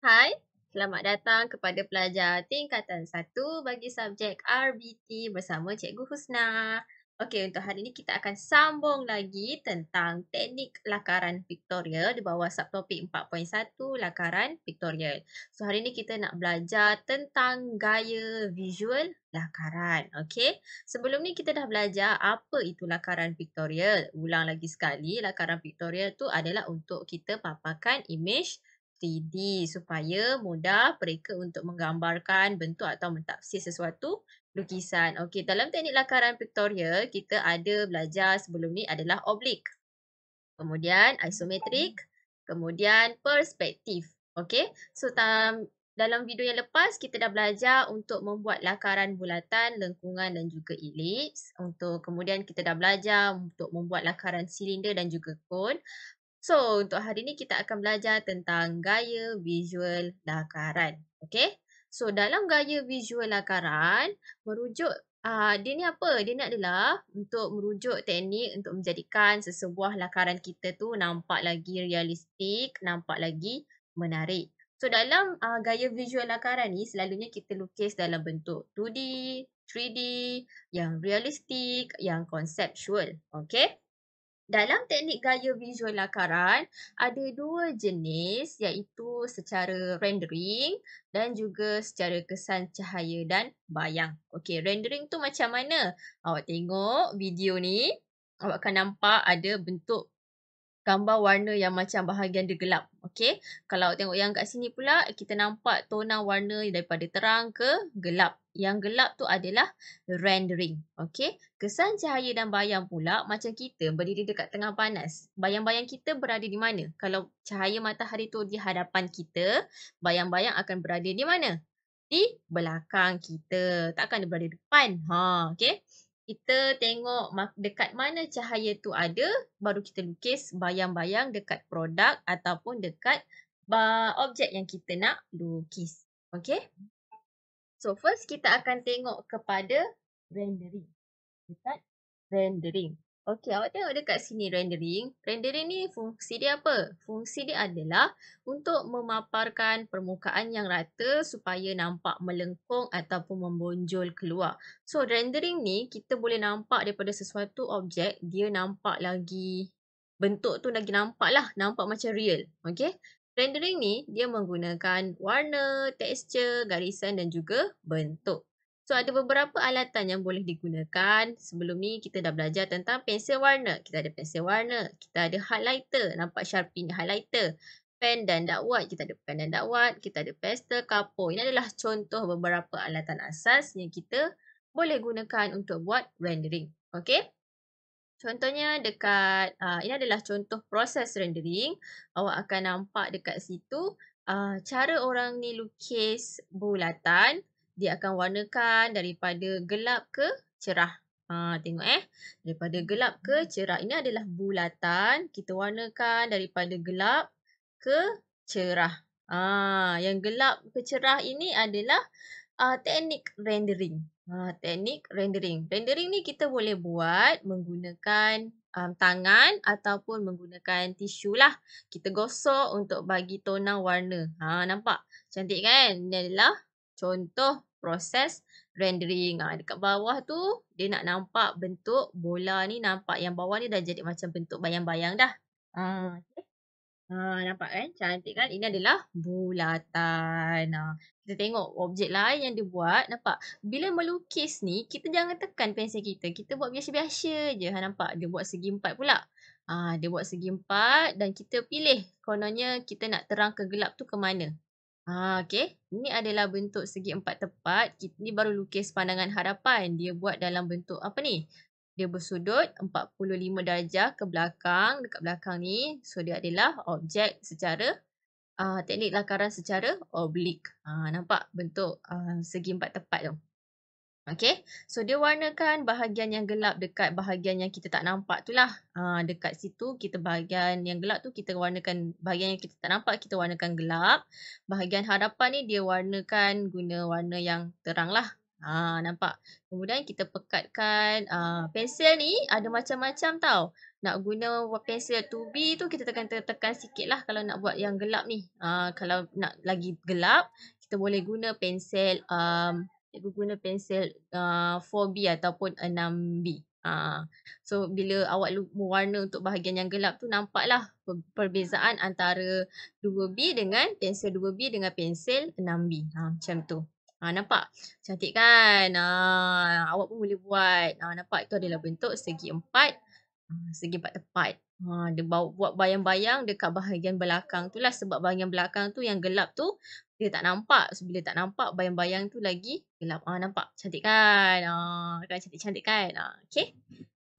Hai, selamat datang kepada pelajar tingkatan 1 bagi subjek RBT bersama Cikgu Husna. Okey, untuk hari ini kita akan sambung lagi tentang teknik lakaran pictorial di bawah subtopik 4.1 lakaran pictorial. So, hari ini kita nak belajar tentang gaya visual lakaran. Okey, sebelum ni kita dah belajar apa itu lakaran pictorial. Ulang lagi sekali, lakaran pictorial tu adalah untuk kita paparkan image 3D supaya mudah mereka untuk menggambarkan bentuk atau mentafsir sesuatu lukisan. Okey, dalam teknik lakaran pictorial, kita ada belajar sebelum ni adalah oblique, kemudian isometrik, kemudian perspektif. Okey, so dalam video yang lepas, kita dah belajar untuk membuat lakaran bulatan, lengkungan dan juga elips. Kemudian kita dah belajar untuk membuat lakaran silinder dan juga kon. So, untuk hari ni kita akan belajar tentang gaya visual lakaran. Okey? So, dalam gaya visual lakaran, dia ni apa? Dia ni adalah untuk merujuk teknik untuk menjadikan sesebuah lakaran kita tu nampak lagi realistik, nampak lagi menarik. So, dalam gaya visual lakaran ni, selalunya kita lukis dalam bentuk 2D, 3D, yang realistik, yang konseptual. Okey? Dalam teknik gaya visual lakaran, ada dua jenis iaitu secara rendering dan juga secara kesan cahaya dan bayang. Okey, rendering tu macam mana? Awak tengok video ni, awak akan nampak ada bentuk gambar warna yang macam bahagian dia gelap. Okey. Kalau tengok yang kat sini pula, kita nampak tona warna daripada terang ke gelap. Yang gelap tu adalah rendering. Okey. Kesan cahaya dan bayang pula macam kita berdiri dekat tengah panas. Bayang-bayang kita berada di mana? Kalau cahaya matahari tu di hadapan kita, bayang-bayang akan berada di mana? Di belakang kita. Takkan dia berada di depan. Okey. Kita tengok dekat mana cahaya tu ada, baru kita lukis bayang-bayang dekat produk ataupun dekat objek yang kita nak lukis. Okey? So, first kita akan tengok kepada rendering. Dekat rendering. Okey, awak tengok dekat sini rendering. Rendering ni fungsi dia apa? Fungsi dia adalah untuk memaparkan permukaan yang rata supaya nampak melengkung ataupun membonjol keluar. So, rendering ni kita boleh nampak daripada sesuatu objek, dia nampak lagi, bentuk tu lagi nampak lah, nampak macam real. Okey? Rendering ni dia menggunakan warna, tekstur, garisan dan juga bentuk. So, ada beberapa alatan yang boleh digunakan. Sebelum ni kita dah belajar tentang pensel warna. Kita ada pensel warna, kita ada highlighter, nampak Sharpie ni highlighter. Pen dan dakwat, kita ada pen dan dakwat, kita ada pastel, kapur. Ini adalah contoh beberapa alatan asas yang kita boleh gunakan untuk buat rendering. Okey? Contohnya ini adalah contoh proses rendering. Awak akan nampak dekat situ cara orang ni lukis bulatan. Dia akan warnakan daripada gelap ke cerah. Tengok daripada gelap ke cerah. Ini adalah bulatan. Kita warnakan daripada gelap ke cerah. Yang gelap ke cerah ini adalah teknik rendering. Teknik rendering. Rendering ni kita boleh buat menggunakan tangan ataupun menggunakan tisu lah. Kita gosok untuk bagi tona warna. Nampak? Cantik kan? Ini adalah contoh proses rendering. Dekat bawah tu, dia nak nampak bentuk bola ni, nampak yang bawah ni dah jadi macam bentuk bayang-bayang dah. Okay. Nampak kan? Cantik kan? Ini adalah bulatan. Kita tengok objek lain yang dia buat. Nampak? Bila melukis ni, kita jangan tekan pensel kita. Kita buat biasa-biasa je. Nampak? Dia buat segi empat pula. Dia buat segi empat dan kita pilih. Kononnya kita nak terang ke gelap tu ke mana. Okey. Ini adalah bentuk segi empat tepat. Ini baru lukis pandangan hadapan. Dia buat dalam bentuk apa ni? Dia bersudut 45 darjah ke belakang, dekat belakang ni. So, dia adalah objek secara teknik lakaran secara oblique. Nampak bentuk segi empat tepat tu. Okey. So, dia warnakan bahagian yang gelap dekat bahagian yang kita tak nampak tu lah. Dekat situ, kita bahagian yang gelap tu, kita warnakan bahagian yang kita tak nampak, kita warnakan gelap. Bahagian hadapan ni, dia warnakan guna warna yang terang lah. Nampak? Kemudian kita pekatkan pensel ni ada macam-macam tau. nak guna pensel 2B tu kita tekan sikit lah kalau nak buat yang gelap ni. Kalau nak lagi gelap, kita boleh guna pensel, cikgu guna pensel 4B ataupun 6B. So, bila awak mewarna untuk bahagian yang gelap tu, nampaklah perbezaan antara 2B dengan pensel 2B dengan pensel 6B. Macam tu. Nampak? Cantik kan? Awak pun boleh buat. Nampak? Itu adalah bentuk segi empat. Segi empat tepat. Dia buat bayang-bayang dekat bahagian belakang tu lah. Sebab bahagian belakang tu yang gelap tu, dia tak nampak. So, bila tak nampak, bayang-bayang tu lagi gelap. Nampak? Cantik kan? Kan cantik-cantik kan? Okay.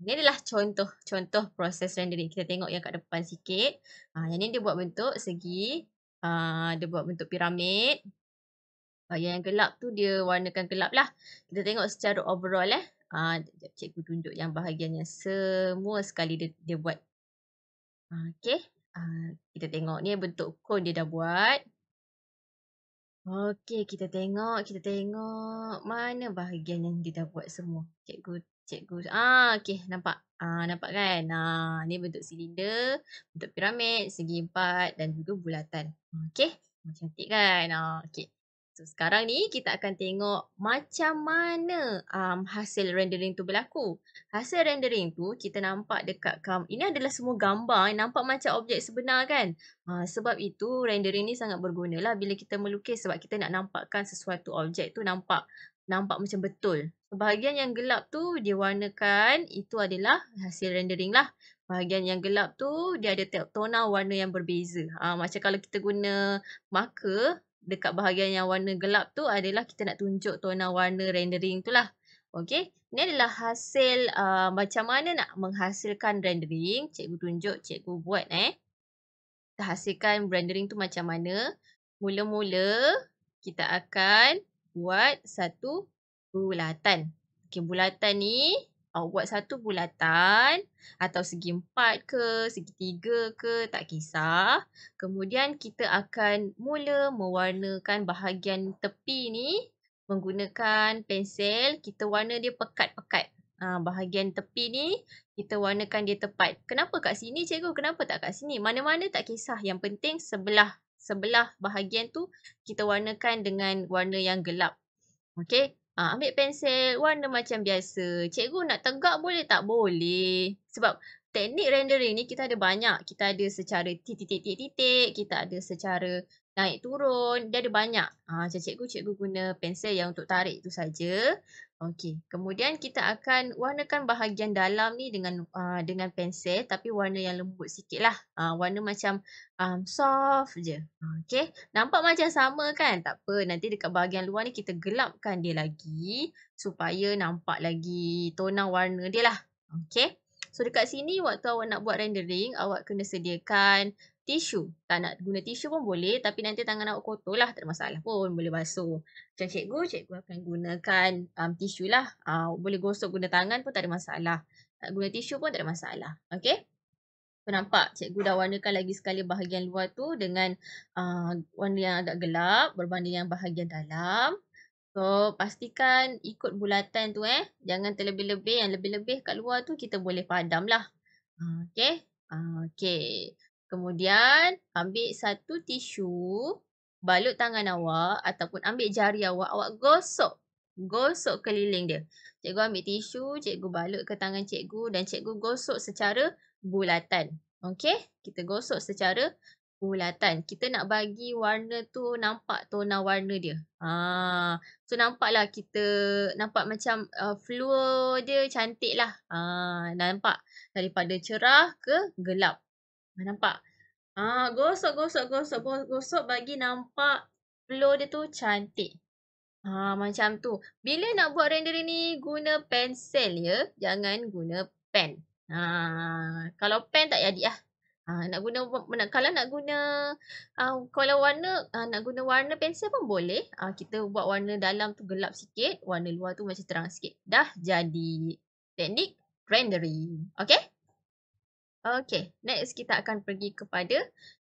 Ini adalah contoh proses rendering. Kita tengok yang kat depan sikit. Yang ni dia buat bentuk segi. Dia buat bentuk piramid. Bahagian yang gelap tu dia warnakan gelap lah. Kita tengok secara overall cikgu tunjuk yang bahagian yang semua sekali dia buat. Okay. Kita tengok ni bentuk cone dia dah buat. Okay, kita tengok. Mana bahagian yang dia dah buat semua. Cikgu. Okay, nampak. Nampak kan? Ni bentuk silinder, bentuk piramid, segi empat dan juga bulatan. Okay. Cantik kan? Okay. So, sekarang ni kita akan tengok macam mana hasil rendering tu berlaku. Hasil rendering tu kita nampak dekat ini adalah semua gambar. Nampak macam objek sebenar kan? Sebab itu rendering ni sangat berguna lah bila kita melukis. Sebab kita nak nampakkan sesuatu objek tu nampak macam betul. Bahagian yang gelap tu dia warnakan, itu adalah hasil rendering lah. Bahagian yang gelap tu dia ada tona warna yang berbeza. Macam kalau kita guna marker, dekat bahagian yang warna gelap tu adalah kita nak tunjuk tona warna rendering tu lah. Okay. Ini adalah hasil macam mana nak menghasilkan rendering. Cikgu tunjuk, cikgu buat Kita hasilkan rendering tu macam mana. Mula-mula kita akan buat satu bulatan. Okay, bulatan ni awak buat satu bulatan atau segi empat ke, segi tiga ke, tak kisah. Kemudian kita akan mula mewarnakan bahagian tepi ni menggunakan pensel. Kita warna dia pekat-pekat. Bahagian tepi ni kita warnakan dia tepat. Kenapa kat sini cikgu? Kenapa tak kat sini? Mana-mana tak kisah. Yang penting sebelah bahagian tu kita warnakan dengan warna yang gelap. Okay. Ambil pensel, warna macam biasa. Cikgu nak tegak boleh tak? Boleh. Sebab teknik rendering ni kita ada banyak. Kita ada secara titik-titik-titik. Kita ada secara naik turun. Dia ada banyak. Macam cikgu guna pensel yang untuk tarik tu saja. Okey. Kemudian kita akan warnakan bahagian dalam ni dengan pensel. Tapi warna yang lembut sikit lah. Warna macam soft je. Okey. Nampak macam sama kan? Tak apa. Nanti dekat bahagian luar ni kita gelapkan dia lagi. Supaya nampak lagi tona warna dia lah. Okey. So dekat sini waktu awak nak buat rendering, awak kena sediakan tisu. Tak nak guna tisu pun boleh. Tapi nanti tangan awak kotor lah. Tak ada masalah pun. Boleh basuh. Macam cikgu akan gunakan tisu lah. Boleh gosok guna tangan pun tak ada masalah. Nak guna tisu pun tak ada masalah. Okey. So, nampak cikgu dah warnakan lagi sekali bahagian luar tu dengan warna yang agak gelap berbanding yang bahagian dalam. So, pastikan ikut bulatan tu Jangan terlebih-lebih. Yang lebih-lebih kat luar tu kita boleh padam lah. Okey. Okey. Kemudian, ambil satu tisu. Balut tangan awak ataupun ambil jari awak. Awak gosok. Gosok keliling dia. Cikgu ambil tisu. Cikgu balut ke tangan cikgu. Dan cikgu gosok secara bulatan. Okey. Kita gosok secara bulatan. Kita nak bagi warna tu nampak tona warna dia. So nampaklah nampak macam fluor dia cantik lah. Nampak daripada cerah ke gelap. Nampak? Gosok bagi nampak fluor dia tu cantik. Macam tu. Bila nak buat rendering ni guna pensel ya. Jangan guna pen. Kalau pen tak jadi lah. Kalau nak guna warna pensel pun boleh. Kita buat warna dalam tu gelap sikit, warna luar tu macam terang sikit. Dah jadi teknik rendering. Okay? Okay, next kita akan pergi kepada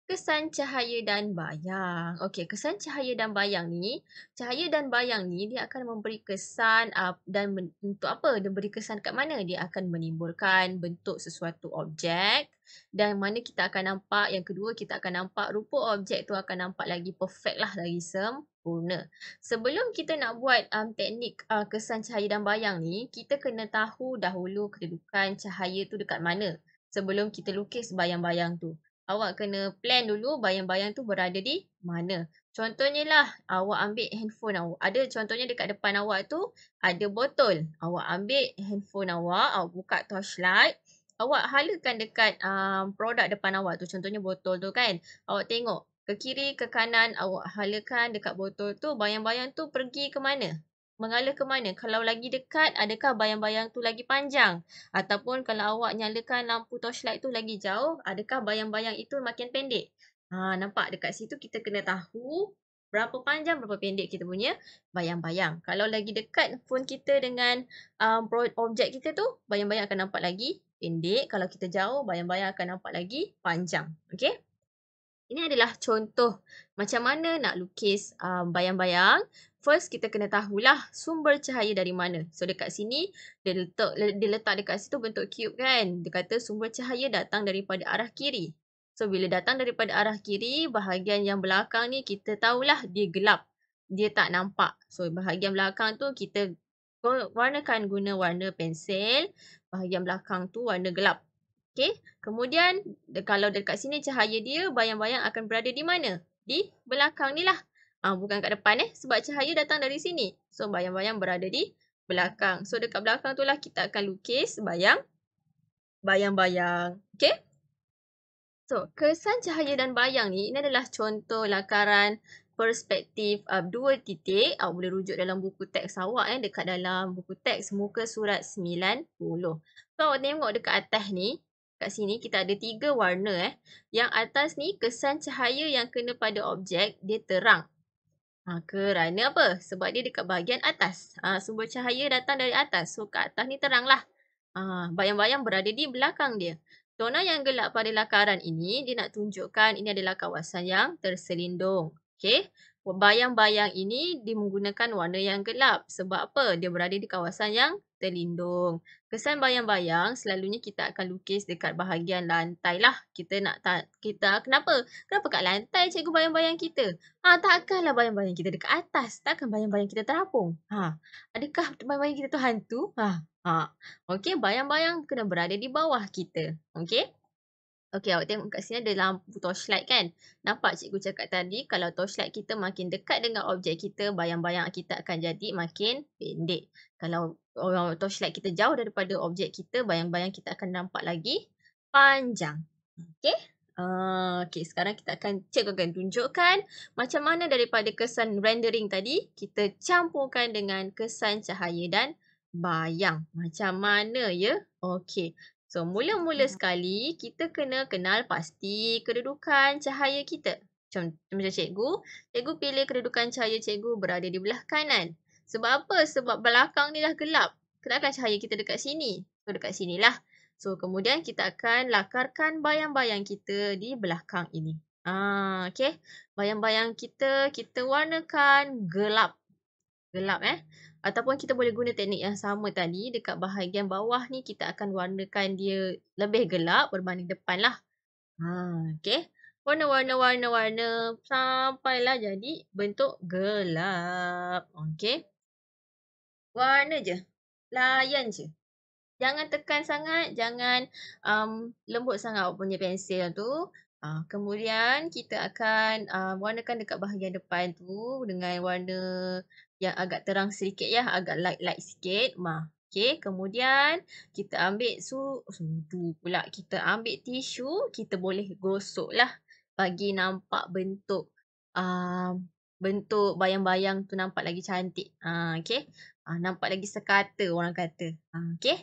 Kesan cahaya dan bayang. Okey, kesan cahaya dan bayang ni, cahaya dan bayang ni dia akan memberi kesan dan untuk apa? Dia beri kesan kat mana? Dia akan menimbulkan bentuk sesuatu objek dan mana kita akan nampak, yang kedua kita akan nampak rupa objek tu akan nampak lagi perfect lah, lagi sempurna. Sebelum kita nak buat teknik kesan cahaya dan bayang ni, kita kena tahu dahulu kedudukan cahaya tu dekat mana sebelum kita lukis bayang-bayang tu. Awak kena plan dulu bayang-bayang tu berada di mana. Contohnya lah, awak ambil handphone awak. Ada contohnya dekat depan awak tu, ada botol. Awak ambil handphone awak buka torchlight. Awak halakan dekat produk depan awak tu. Contohnya botol tu kan. Awak tengok ke kiri, ke kanan, awak halakan dekat botol tu. Bayang-bayang tu pergi ke mana? Mengalir ke mana? Kalau lagi dekat, adakah bayang-bayang tu lagi panjang? Ataupun kalau awak nyalakan lampu torchlight tu lagi jauh, adakah bayang-bayang itu makin pendek? Nampak dekat situ kita kena tahu berapa panjang, berapa pendek kita punya bayang-bayang. Kalau lagi dekat phone kita dengan objek kita tu, bayang-bayang akan nampak lagi pendek. Kalau kita jauh, bayang-bayang akan nampak lagi panjang. Okey? Ini adalah contoh macam mana nak lukis bayang-bayang. First, kita kena tahulah sumber cahaya dari mana. So, dekat sini, dia letak dekat situ bentuk cube kan. Dia kata sumber cahaya datang daripada arah kiri. So, bila datang daripada arah kiri, bahagian yang belakang ni kita tahulah dia gelap. Dia tak nampak. So, bahagian belakang tu kita warnakan guna warna pensel. Bahagian belakang tu warna gelap. Okey, kemudian kalau dekat sini cahaya dia, bayang-bayang akan berada di mana? Di belakang ni lah. Bukan kat depan sebab cahaya datang dari sini. So, bayang-bayang berada di belakang. So, dekat belakang tu lah kita akan lukis bayang-bayang. Okey? So, kesan cahaya dan bayang ni, ini adalah contoh lakaran perspektif dua titik. Awak boleh rujuk dalam buku teks awak dekat dalam buku teks muka surat 90. So, awak tengok dekat atas ni, kat sini kita ada 3 warna Yang atas ni kesan cahaya yang kena pada objek, dia terang. Kerana apa? Sebab dia dekat bahagian atas. Sumber cahaya datang dari atas. So, kat atas ni terang lah. Bayang-bayang berada di belakang dia. Zona yang gelap pada lakaran ini, dia nak tunjukkan ini adalah kawasan yang terselindung. Okey. Bayang-bayang ini dia menggunakan warna yang gelap. Sebab apa? Dia berada di kawasan yang terlindung. Kesan bayang-bayang selalunya kita akan lukis dekat bahagian lantai lah. Kenapa? Kenapa kat lantai cikgu bayang-bayang kita? Takkanlah bayang-bayang kita dekat atas. Takkan bayang-bayang kita terapung. Adakah bayang-bayang kita tu hantu? Okey, bayang-bayang kena berada di bawah kita. Okey? Okey, awak tengok kat sini ada lampu torchlight kan? Nampak cikgu cakap tadi, kalau torchlight kita makin dekat dengan objek kita, bayang-bayang kita akan jadi makin pendek. Kalau torchlight kita jauh daripada objek kita, bayang-bayang kita akan nampak lagi panjang. Okey? Okey, sekarang cikgu akan tunjukkan macam mana daripada kesan rendering tadi, kita campurkan dengan kesan cahaya dan bayang. Macam mana ya? Okey. So, mula-mula sekali, kita kena kenal pasti kedudukan cahaya kita. Macam cikgu, cikgu pilih kedudukan cahaya cikgu berada di belah kanan. Sebab apa? Sebab belakang ni dah gelap. Kenapa cahaya kita dekat sini? So, dekat sinilah. So, kemudian kita akan lakarkan bayang-bayang kita di belakang ini. Okey. Bayang-bayang kita warnakan gelap. Gelap Ataupun kita boleh guna teknik yang sama tadi. Dekat bahagian bawah ni kita akan warnakan dia lebih gelap berbanding depan lah. Okey. Warna-warna sampailah jadi bentuk gelap. Okey. Warna je. Layan je. Jangan tekan sangat, jangan lembut sangat awak punya pensel tu. Kemudian kita akan warnakan dekat bahagian depan tu dengan warna yang agak terang sedikit agak light-light sikit. Okey, kemudian kita ambil sudu pula. Kita ambil tisu, kita boleh gosok lah bagi nampak bentuk bayang-bayang tu nampak lagi cantik. Okey. Nampak lagi sekata orang kata. Okey.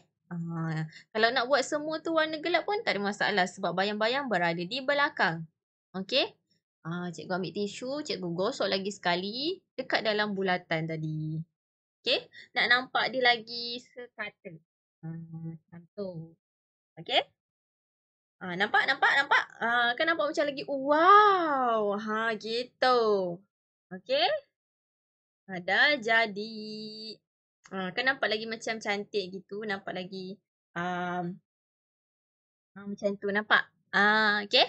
Kalau nak buat semua tu warna gelap pun tak ada masalah sebab bayang-bayang berada di belakang. Okey? Cikgu ambil tisu, cikgu gosok lagi sekali dekat dalam bulatan tadi. Okey? Nak nampak dia lagi sekata. Macam tu. Okey? Nampak, nampak, nampak? Kan nampak macam lagi wow. Gitu. Okey. Dah jadi. Kan nampak lagi macam cantik gitu. Nampak lagi um, macam tu. Nampak? Okey.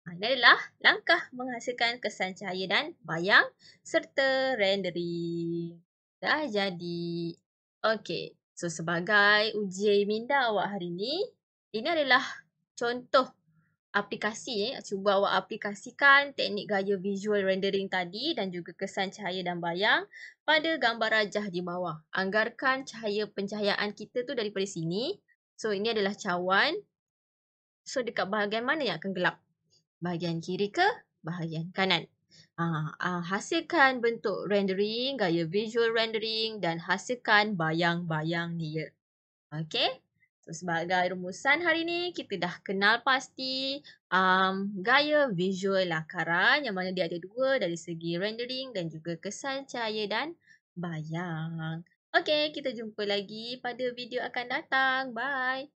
Ini adalah langkah menghasilkan kesan cahaya dan bayang serta rendering. Dah jadi. Okey. So, sebagai uji minda awak hari ini adalah contoh aplikasi. Cuba awak aplikasikan teknik gaya visual rendering tadi dan juga kesan cahaya dan bayang pada gambar rajah di bawah. Anggarkan cahaya pencahayaan kita tu daripada sini. So, ini adalah cawan. So, dekat bahagian mana yang akan gelap? Bahagian kiri ke bahagian kanan? Hasilkan bentuk rendering, gaya visual rendering dan hasilkan bayang-bayang dia. Okey? So, sebagai rumusan hari ni, kita dah kenal pasti gaya visual lakaran yang mana dia ada dua dari segi rendering dan juga kesan cahaya dan bayang. Okey, kita jumpa lagi pada video akan datang. Bye!